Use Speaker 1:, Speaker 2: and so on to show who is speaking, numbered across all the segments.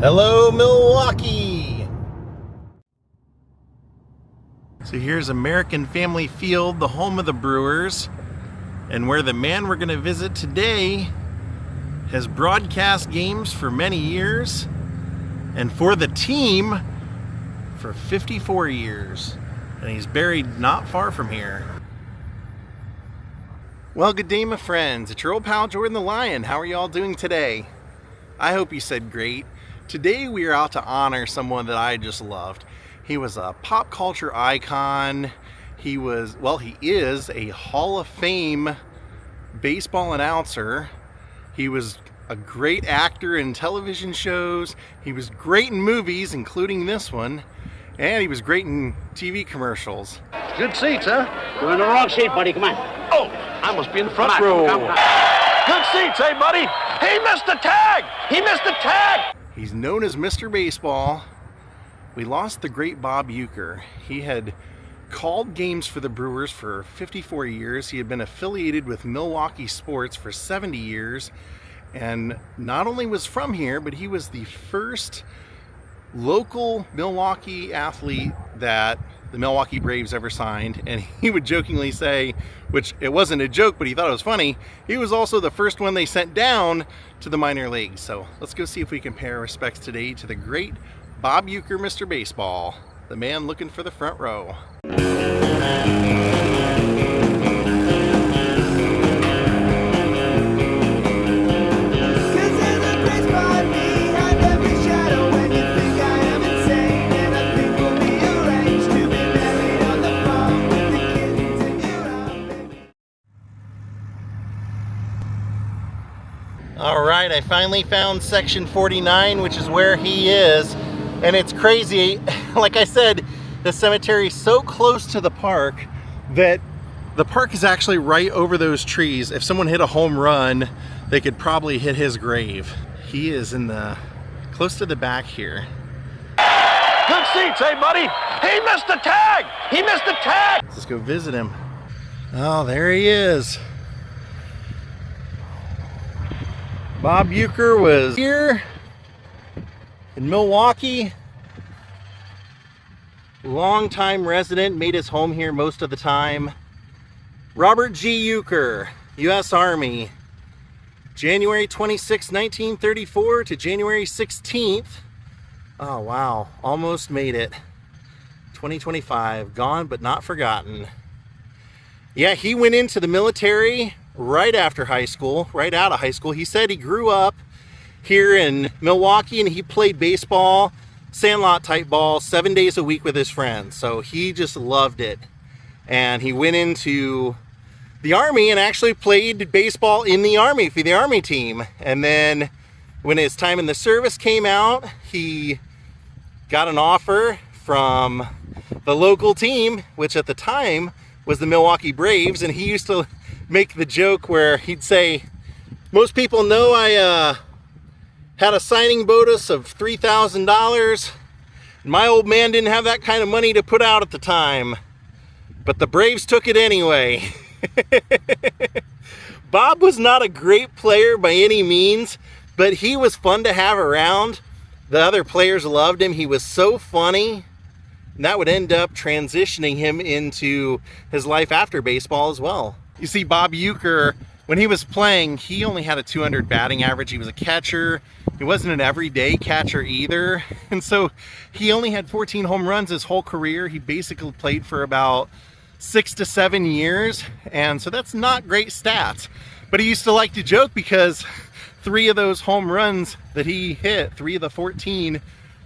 Speaker 1: Hello, Milwaukee! So here's American Family Field, the home of the Brewers, and where the man we're going to visit today has broadcast games for many years, and for the team for 54 years. And he's buried not far from here. Well, good day, my friends. It's your old pal Jordan the Lion. How are you all doing today? I hope you said great. Today we are out to honor someone that I just loved. He was a pop culture icon. He is a Hall of Fame baseball announcer. He was a great actor in television shows. He was great in movies, including this one. And he was great in TV commercials.
Speaker 2: Good seats, huh?
Speaker 3: You're in the wrong seat, buddy. Come on.
Speaker 2: Oh, I must be in the front row. Come on. Good seats, hey, buddy. He missed the tag. He missed the tag.
Speaker 1: He's known as Mr. Baseball. We lost the great Bob Uecker. He had called games for the Brewers for 54 years. He had been affiliated with Milwaukee sports for 70 years. And not only was from here, but he was the first local Milwaukee athlete that the Milwaukee Braves ever signed. And he would jokingly say, which it wasn't a joke, but he thought it was funny, he was also the first one they sent down to the minor leagues. So let's go see if we can pay our respects today to the great Bob Uecker, Mr. Baseball, the man looking for the front row. All right, I finally found section 49, which is where he is. And it's crazy. Like I said, the cemetery is so close to the park that the park is actually right over those trees. If someone hit a home run, they could probably hit his grave. He is in the close to the back here.
Speaker 2: Good seats, hey, buddy. He missed the tag. He missed the tag.
Speaker 1: Let's go visit him. Oh, there he is. Bob Uecker was here in Milwaukee. Longtime resident, made his home here most of the time. Robert G. Uecker, U.S. Army, January 26, 1934 to January 16th. Oh, wow, almost made it. 2025, gone but not forgotten. Yeah, he went into the military right after high school, right out of high school. He said he grew up here in Milwaukee and he played baseball, sandlot type ball, 7 days a week with his friends. So he just loved it. And he went into the Army and actually played baseball in the Army for the Army team. And then when his time in the service came out, he got an offer from the local team, which at the time was the Milwaukee Braves. And he used to make the joke where he'd say, most people know I had a signing bonus of $3,000. My old man didn't have that kind of money to put out at the time, but the Braves took it anyway. Bob was not a great player by any means, but he was fun to have around. The other players loved him. He was so funny. And that would end up transitioning him into his life after baseball as well. You see, Bob Uecker, when he was playing, he only had a 200 batting average. He was a catcher. He wasn't an everyday catcher either. And so he only had 14 home runs his whole career. He basically played for about 6 to 7 years. And so that's not great stats. But he used to like to joke because 3 of those home runs that he hit, 3 of the 14,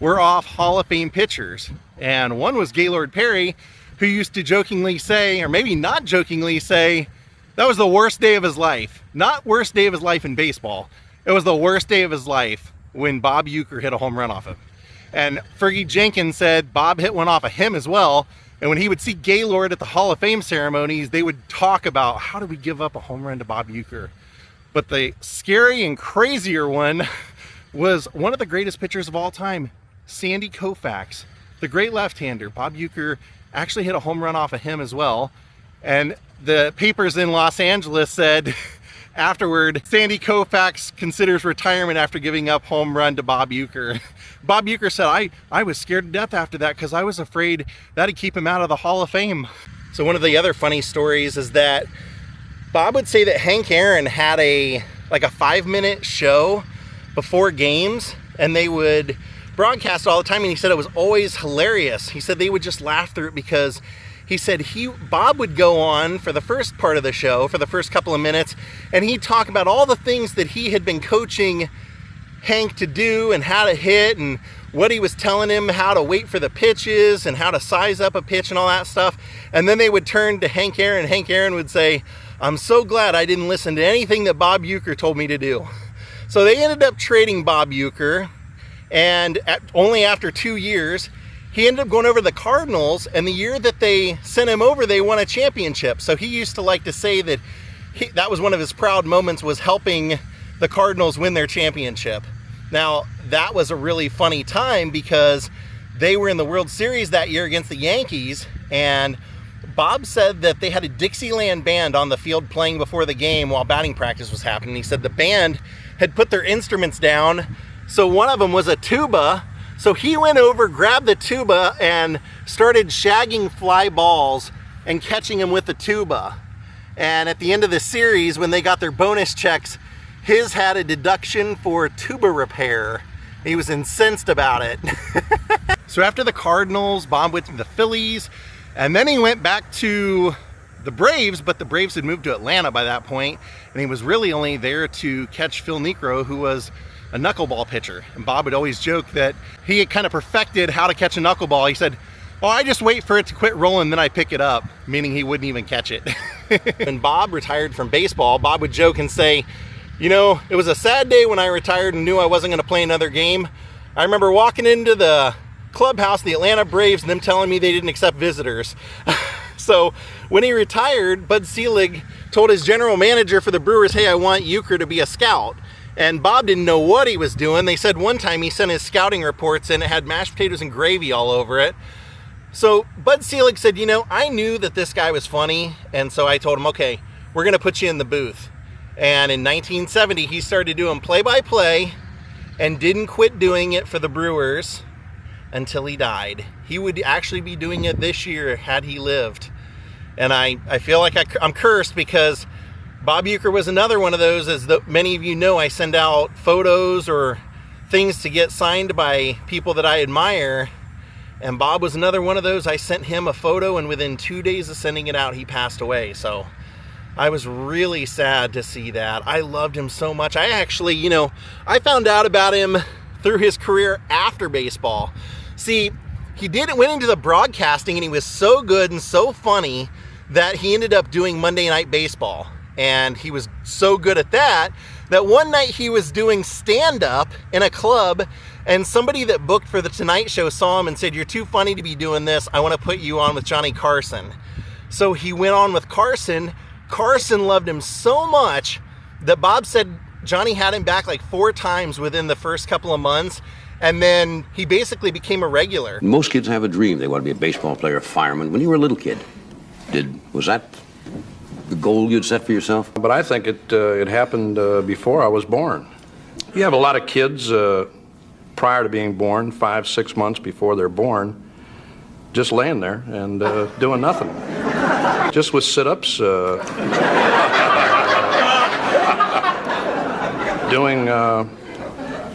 Speaker 1: were off Hall of Fame pitchers. And one was Gaylord Perry, who used to jokingly say, or maybe not jokingly say, that was the worst day of his life. Not worst day of his life in baseball. It was the worst day of his life when Bob Uecker hit a home run off him. And Fergie Jenkins said Bob hit one off of him as well. And when he would see Gaylord at the Hall of Fame ceremonies, they would talk about, how did we give up a home run to Bob Uecker? But the scary and crazier one was one of the greatest pitchers of all time, Sandy Koufax, the great left-hander. Bob Uecker actually hit a home run off of him as well. And the papers in Los Angeles said afterward, Sandy Koufax considers retirement after giving up home run to Bob Uecker. Bob Uecker said, I was scared to death after that because I was afraid that'd keep him out of the Hall of Fame. So one of the other funny stories is that Bob would say that Hank Aaron had a 5-minute show before games, and they would broadcast all the time, and he said it was always hilarious. He said they would just laugh through it because he said Bob would go on for the first part of the show, for the first couple of minutes, and he'd talk about all the things that he had been coaching Hank to do and how to hit and what he was telling him, how to wait for the pitches and how to size up a pitch and all that stuff. And then they would turn to Hank Aaron, and Hank Aaron would say, "I'm so glad I didn't listen to anything that Bob Uecker told me to do." So they ended up trading Bob Uecker, and only after 2 years, he ended up going over to the Cardinals, and the year that they sent him over, they won a championship. So he used to like to say that that was one of his proud moments, was helping the Cardinals win their championship. Now, that was a really funny time because they were in the World Series that year against the Yankees, and Bob said that they had a Dixieland band on the field playing before the game while batting practice was happening. He said the band had put their instruments down, so one of them was a tuba. So he went over, grabbed the tuba, and started shagging fly balls and catching them with the tuba. And at the end of the series, when they got their bonus checks, his had a deduction for tuba repair. He was incensed about it. So after the Cardinals, Bob went to the Phillies, and then he went back to the Braves, but the Braves had moved to Atlanta by that point, and he was really only there to catch Phil Niekro, who was a knuckleball pitcher. And Bob would always joke that he had kind of perfected how to catch a knuckleball. He said, "Oh, I just wait for it to quit rolling, then I pick it up," meaning he wouldn't even catch it. When Bob retired from baseball, Bob would joke and say, "You know, it was a sad day when I retired and knew I wasn't going to play another game. I remember walking into the clubhouse, the Atlanta Braves, and them telling me they didn't accept visitors." So when he retired, Bud Selig told his general manager for the Brewers, "Hey, I want Uecker to be a scout." And Bob didn't know what he was doing. They said one time he sent his scouting reports and it had mashed potatoes and gravy all over it. So Bud Selig said, "You know, I knew that this guy was funny, and so I told him, okay, we're going to put you in the booth." And in 1970, he started doing play-by-play and didn't quit doing it for the Brewers until he died. He would actually be doing it this year had he lived. And I feel like I'm cursed because Bob Uecker was another one of those. As many of you know, I send out photos or things to get signed by people that I admire. And Bob was another one of those. I sent him a photo, and within 2 days of sending it out, he passed away. So I was really sad to see that. I loved him so much. I actually, I found out about him through his career after baseball. See, he went into the broadcasting, and he was so good and so funny that he ended up doing Monday Night Baseball. And he was so good at that one night he was doing stand-up in a club, and somebody that booked for the Tonight Show saw him and said, "You're too funny to be doing this. I want to put you on with Johnny Carson." So he went on with Carson. Carson loved him so much that Bob said Johnny had him back like 4 times within the first couple of months, and then he basically became a regular.
Speaker 4: Most kids have a dream. They want to be a baseball player, a fireman. When you were a little kid, was that the goal you'd set for yourself?
Speaker 5: But I think it happened before I was born. You have a lot of kids prior to being born, 5-6 months before they're born, just laying there and doing nothing. Just with sit-ups, doing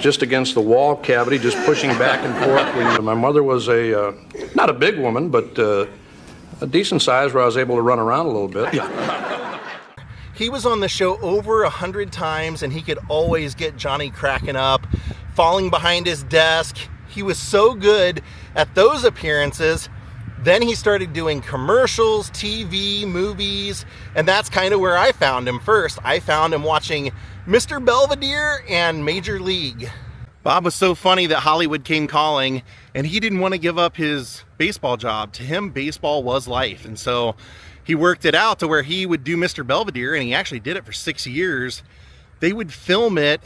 Speaker 5: just against the wall cavity, just pushing back and forth. My mother was not a big woman, but a decent size where I was able to run around a little bit.
Speaker 1: He was on the show over 100 times, and he could always get Johnny cracking up, falling behind his desk. He was so good at those appearances. Then he started doing commercials, TV, movies, and that's kind of where I found him first. I found him watching Mr. Belvedere and Major League. Bob was so funny that Hollywood came calling, and he didn't want to give up his baseball job. To him, baseball was life, and so he worked it out to where he would do Mr. Belvedere, and he actually did it for 6 years. They would film it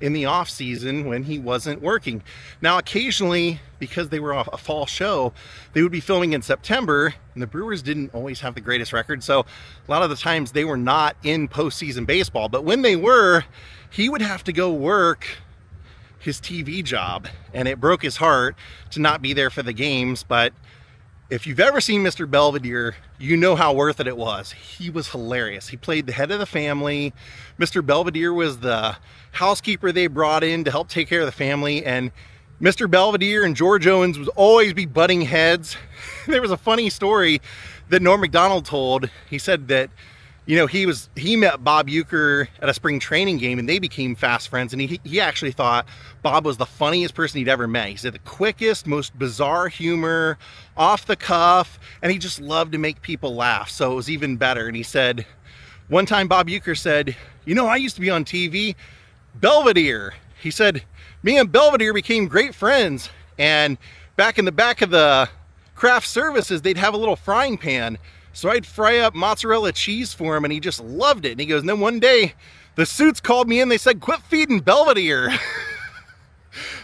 Speaker 1: in the off season when he wasn't working. Now, occasionally, because they were a fall show, they would be filming in September, and the Brewers didn't always have the greatest record. So a lot of the times they were not in postseason baseball. But when they were, he would have to go work his TV job, and it broke his heart to not be there for the games. But if you've ever seen Mr. Belvedere, you know how worth it was. He was hilarious. He played the head of the family. Mr. Belvedere was the housekeeper they brought in to help take care of the family, and Mr. Belvedere and George Owens would always be butting heads. There was a funny story that Norm Macdonald told. He said that, you know, he met Bob Uecker at a spring training game, and they became fast friends, and he actually thought Bob was the funniest person he'd ever met. He said the quickest, most bizarre humor, off the cuff, and he just loved to make people laugh, so it was even better. And he said, one time Bob Uecker said, you know, I used to be on TV, Belvedere. He said, me and Belvedere became great friends, and back in the back of the craft services, they'd have a little frying pan. So I'd fry up mozzarella cheese for him, and he just loved it. And he goes, and then one day, the suits called me in. They said, quit feeding Belvedere.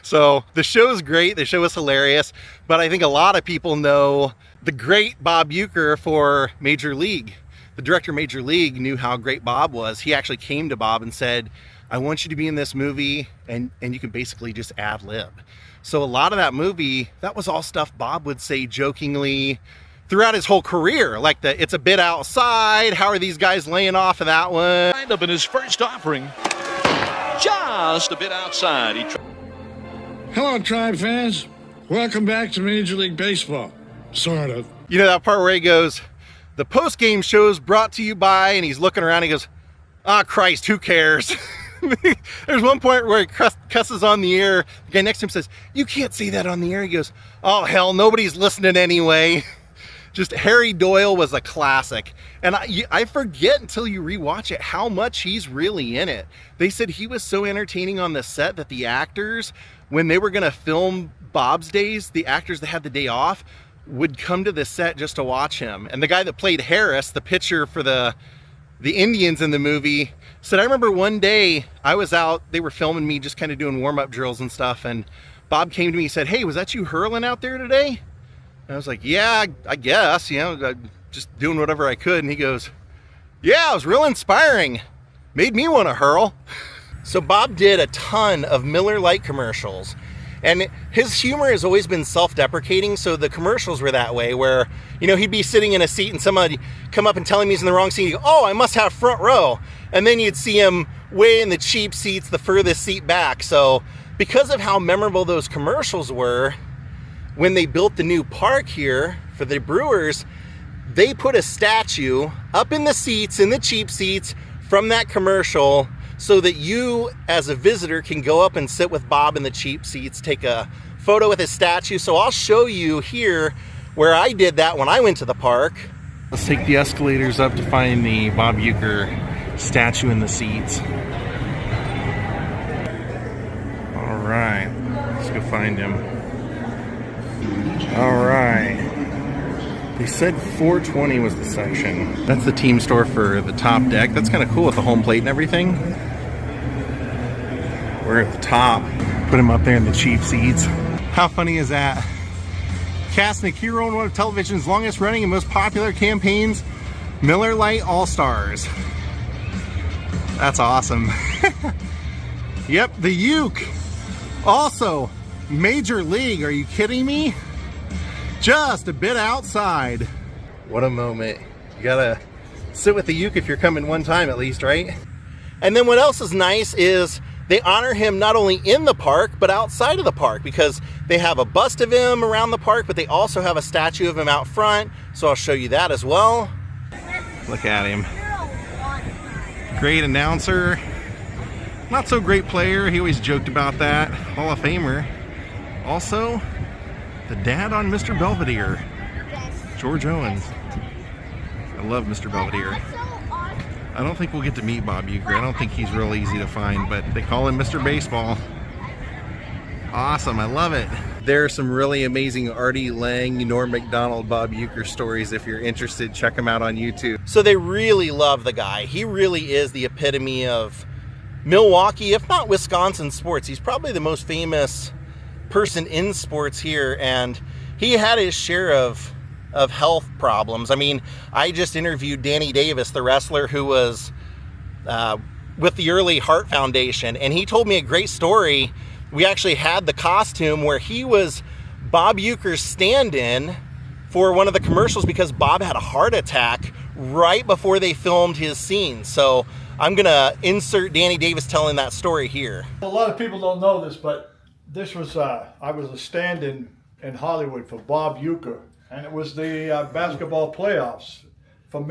Speaker 1: So the show's great. The show is hilarious. But I think a lot of people know the great Bob Uecker for Major League. The director of Major League knew how great Bob was. He actually came to Bob and said, I want you to be in this movie, and you can basically just ad lib. So a lot of that movie, that was all stuff Bob would say jokingly throughout his whole career, like it's a bit outside. How are these guys laying off of that one?
Speaker 2: Lined up in his first offering, just a bit outside.
Speaker 6: Hello, Tribe fans. Welcome back to Major League Baseball. Sort of.
Speaker 1: You know that part where he goes, the post-game show's brought to you by, and he's looking around, he goes, ah, Christ, who cares? There's one point where he cusses on the air. The guy next to him says, you can't say that on the air. He goes, oh, hell, nobody's listening anyway. Just Harry Doyle was a classic. And I forget until you rewatch it how much he's really in it. They said he was so entertaining on the set that the actors, when they were going to film Bob's Days, the actors that had the day off would come to the set just to watch him. And the guy that played Harris, the pitcher for the Indians in the movie, said, I remember one day I was out, they were filming me just kind of doing warm-up drills and stuff, and Bob came to me and said, hey, was that you hurling out there today? And I was like, yeah, I guess, you know, just doing whatever I could. And he goes, yeah, it was real inspiring. Made me want to hurl. So Bob did a ton of Miller Lite commercials. And his humor has always been self-deprecating, so the commercials were that way, where, you know, he'd be sitting in a seat and somebody come up and tell him he's in the wrong seat. He'd go, oh, I must have front row. And then you'd see him way in the cheap seats, the furthest seat back. So because of how memorable those commercials were, when they built the new park here for the Brewers, they put a statue up in the seats, in the cheap seats, from that commercial, so that you, as a visitor, can go up and sit with Bob in the cheap seats, take a photo with his statue. So I'll show you here where I did that when I went to the park. Let's take the escalators up to find the Bob Uecker statue in the seats. All right, let's go find him. All right. They said 420 was the section. That's the team store for the top deck. That's kind of cool with the home plate and everything. We're at the top. Put him up there in the cheap seats. How funny is that? Casting a key role in one of television's longest running and most popular campaigns, Miller Lite All-Stars. That's awesome. Yep, the Uke. Also, Major League. Are you kidding me? Just a bit outside. What a moment. You gotta sit with the Uke if you're coming one time at least, right? And then what else is nice is they honor him not only in the park, but outside of the park, because they have a bust of him around the park, but they also have a statue of him out front. So I'll show you that as well. Look at him. Great announcer. Not so great player. He always joked about that. Hall of Famer. Also, the dad on Mr. Belvedere, George Owens. I love Mr. Belvedere. I don't think we'll get to meet Bob Uecker. I don't think he's real easy to find, but they call him Mr. Baseball. Awesome, I love it. There are some really amazing Artie Lang, Norm Macdonald, Bob Uecker stories. If you're interested, check them out on YouTube. So they really love the guy. He really is the epitome of Milwaukee, if not Wisconsin sports. He's probably the most famous person in sports here, and he had his share of health problems. I mean, I just interviewed Danny Davis, the wrestler who was with the Early Heart Foundation, and he told me a great story. We actually had the costume where he was Bob Uecker's stand-in for one of the commercials because Bob had a heart attack right before they filmed his scene. So I'm gonna insert Danny Davis telling that story here.
Speaker 7: A lot of people don't know this, but this was I was a stand-in in Hollywood for Bob Uecker, and it was the basketball playoffs for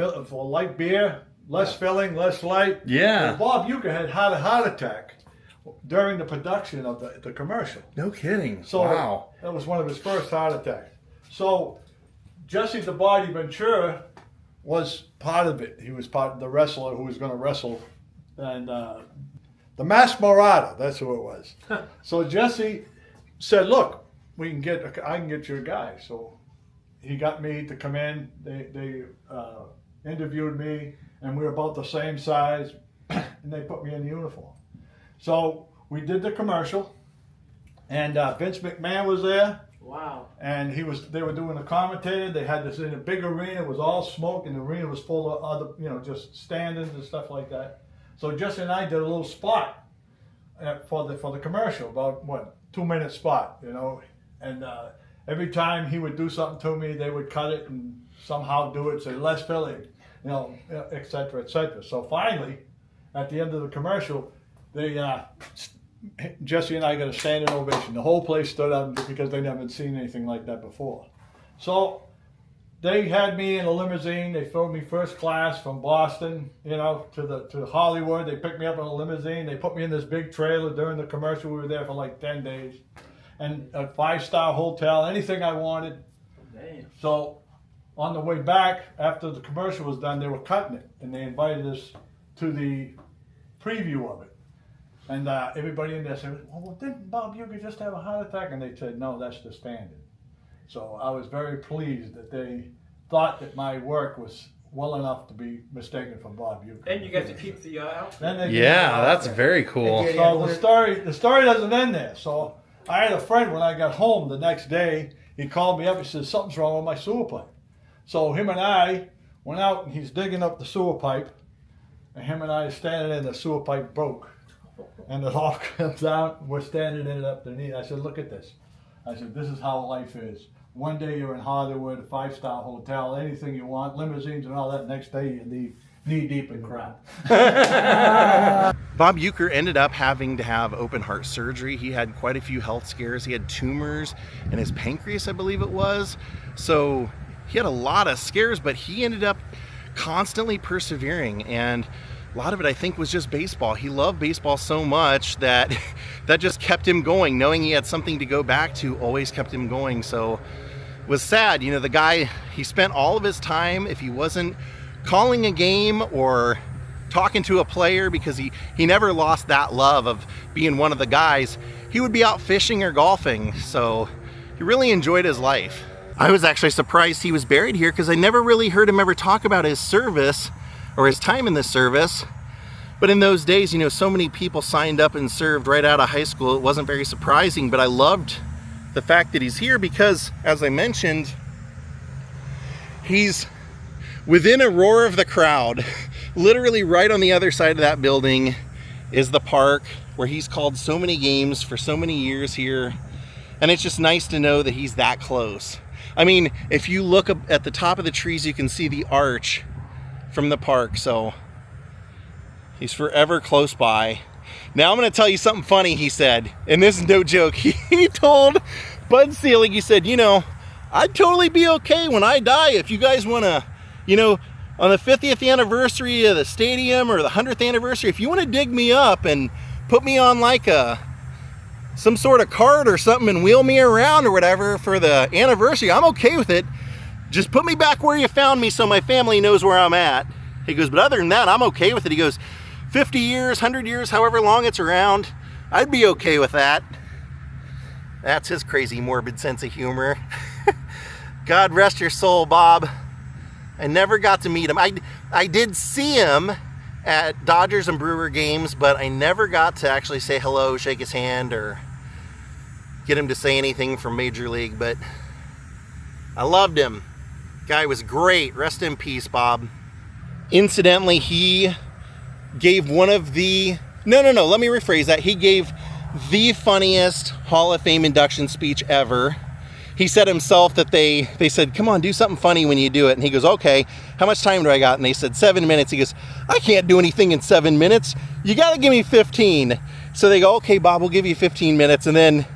Speaker 7: light beer, less filling, less light.
Speaker 8: Yeah.
Speaker 7: And Bob Uecker had a heart attack during the production of the commercial.
Speaker 8: No kidding.
Speaker 7: So
Speaker 8: wow.
Speaker 7: That was one of his first heart attacks. So Jesse the Body Ventura was part of it. He was part of the wrestler who was going to wrestle, and the Masked Marauder, that's who it was. So Jesse said, look, I can get your guy. So he got me to come in. They interviewed me, and we were about the same size, and they put me in the uniform. So we did the commercial, and Vince McMahon was there.
Speaker 3: Wow.
Speaker 7: And they were doing the commentator. They had this in a big arena. It was all smoke, and the arena was full of other, just stand-ins and stuff like that. So Jesse and I did a little spot for the commercial, about 2-minute spot, And every time he would do something to me, they would cut it and somehow do it, say less filling, et cetera, et cetera. So finally, at the end of the commercial, Jesse and I got a standing ovation. The whole place stood up because they never seen anything like that before. So they had me in a limousine. They flew me first class from Boston, to Hollywood. They picked me up in a limousine. They put me in this big trailer during the commercial. We were there for like 10 days. And a 5-star hotel, anything I wanted.
Speaker 3: Damn.
Speaker 7: So on the way back, after the commercial was done, they were cutting it. And they invited us to the preview of it. And everybody in there said, well, didn't Bob Uecker just have a heart attack? And they said, no, that's the stand-in. So I was very pleased that they thought that my work was well enough to be mistaken for Bob Uecker.
Speaker 3: And you got to keep the outfit.
Speaker 8: Yeah, that's very cool.
Speaker 7: So the story doesn't end there. So I had a friend when I got home the next day. He called me up. He said, something's wrong with my sewer pipe. So him and I went out, and he's digging up the sewer pipe. And him and I are standing in, the sewer pipe broke. And it all comes out. We're standing in it underneath. I said, look at this. I said, this is how life is. One day you're in Hollywood, a 5-star hotel, anything you want, limousines and all that. Next day you're knee-deep in crap.
Speaker 1: Bob Uecker ended up having to have open heart surgery. He had quite a few health scares. He had tumors in his pancreas, I believe it was. So he had a lot of scares, but he ended up constantly persevering. And a lot of it, I think, was just baseball. He loved baseball so much that just kept him going. Knowing he had something to go back to always kept him going. So it was sad. The guy, he spent all of his time, if he wasn't calling a game or talking to a player, because he never lost that love of being one of the guys, he would be out fishing or golfing. So he really enjoyed his life. I was actually surprised he was buried here because I never really heard him ever talk about his service or his time in the service. But in those days, so many people signed up and served right out of high school. It wasn't very surprising, but I loved the fact that he's here because, as I mentioned, he's within a roar of the crowd. Literally right on the other side of that building is the park where he's called so many games for so many years here. And it's just nice to know that he's that close. I mean, if you look up at the top of the trees, you can see the arch from the park. So he's forever close by. Now I'm going to tell you something funny he said, and this is no joke. He told Bud Selig, he said, I'd totally be okay when I die if you guys want to, on the 50th anniversary of the stadium or the 100th anniversary, if you want to dig me up and put me on like some sort of cart or something and wheel me around or whatever for the anniversary, I'm okay with it. Just put me back where you found me so my family knows where I'm at. He goes, but other than that, I'm okay with it. He goes, 50 years, 100 years, however long it's around, I'd be okay with that. That's his crazy morbid sense of humor. God rest your soul, Bob. I never got to meet him. I did see him at Dodgers and Brewer games, but I never got to actually say hello, shake his hand, or get him to say anything from Major League, but I loved him. Guy was great. Rest in peace, Bob. Incidentally, he gave one of the... No, let me rephrase that. He gave the funniest Hall of Fame induction speech ever. He said himself that they said, come on, do something funny when you do it. And he goes, okay, how much time do I got? And they said 7 minutes. He goes, I can't do anything in 7 minutes. You got to give me 15. So they go, okay, Bob, we'll give you 15 minutes. And then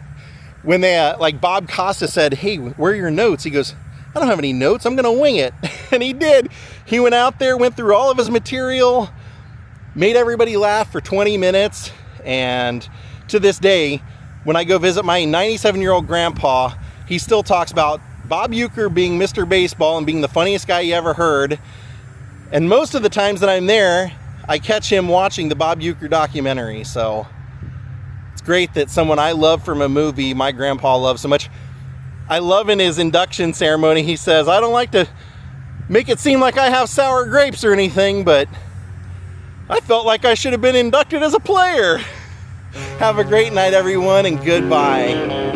Speaker 1: when they, like Bob Costa said, hey, where are your notes? He goes, I don't have any notes. I'm going to wing it. And he did. He went out there, went through all of his material, made everybody laugh for 20 minutes. And to this day, when I go visit my 97-year-old grandpa, he still talks about Bob Uecker being Mr. Baseball and being the funniest guy you ever heard. And most of the times that I'm there, I catch him watching the Bob Uecker documentary. So it's great that someone I love from a movie, my grandpa loves so much. I love in his induction ceremony, he says, I don't like to make it seem like I have sour grapes or anything, but I felt like I should have been inducted as a player. Have a great night, everyone, and goodbye.